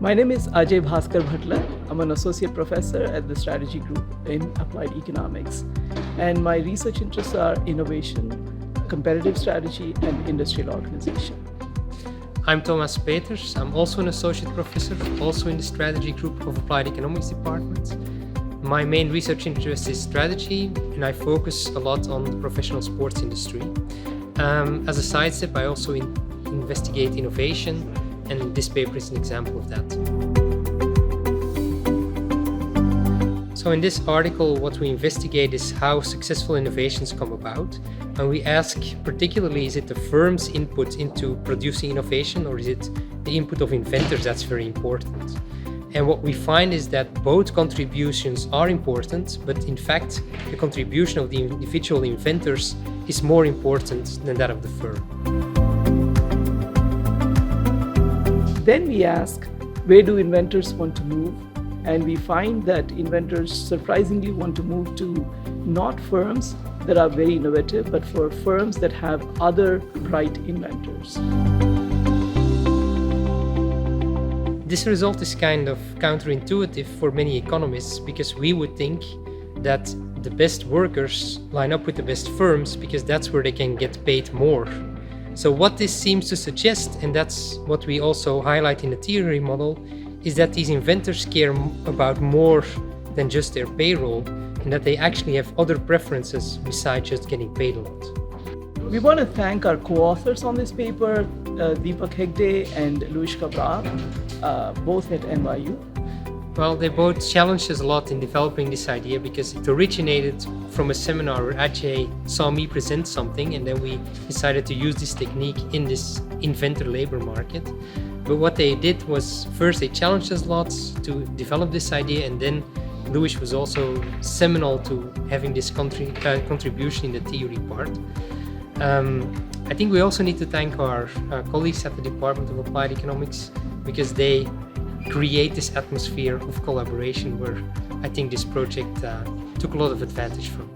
My name is Ajay Bhaskarabhatla. I'm an associate professor at the Strategy Group in Applied Economics. And my research interests are innovation, competitive strategy, and industrial organization. I'm Thomas Peeters. I'm also an associate professor, also in the Strategy Group of Applied Economics Department. My main research interest is strategy, and I focus a lot on the professional sports industry. As a side step, I also investigate innovation, and this paper is an example of that. So in this article, what we investigate is how successful innovations come about. And we ask particularly, is it the firm's input into producing innovation, or is it the input of inventors that's very important? And what we find is that both contributions are important, but in fact, the contribution of the individual inventors is more important than that of the firm. Then we ask, where do inventors want to move? And we find that inventors surprisingly want to move to not firms that are very innovative, but for firms that have other bright inventors. This result is kind of counterintuitive for many economists, because we would think that the best workers line up with the best firms because that's where they can get paid more. So what this seems to suggest, and that's what we also highlight in the theory model, is that these inventors care about more than just their payroll, and that they actually have other preferences besides just getting paid a lot. We want to thank our co-authors on this paper, Deepak Hegde and Luis Cabral, both at NYU. Well, they both challenged us a lot in developing this idea, because it originated from a seminar where Ajay saw me present something, and then we decided to use this technique in this inventor labor market. But what they did was, first they challenged us lots to develop this idea, and then Luis was also seminal to having this contribution in the theory part. I think we also need to thank our colleagues at the Department of Applied Economics, because they create this atmosphere of collaboration where I think this project took a lot of advantage from.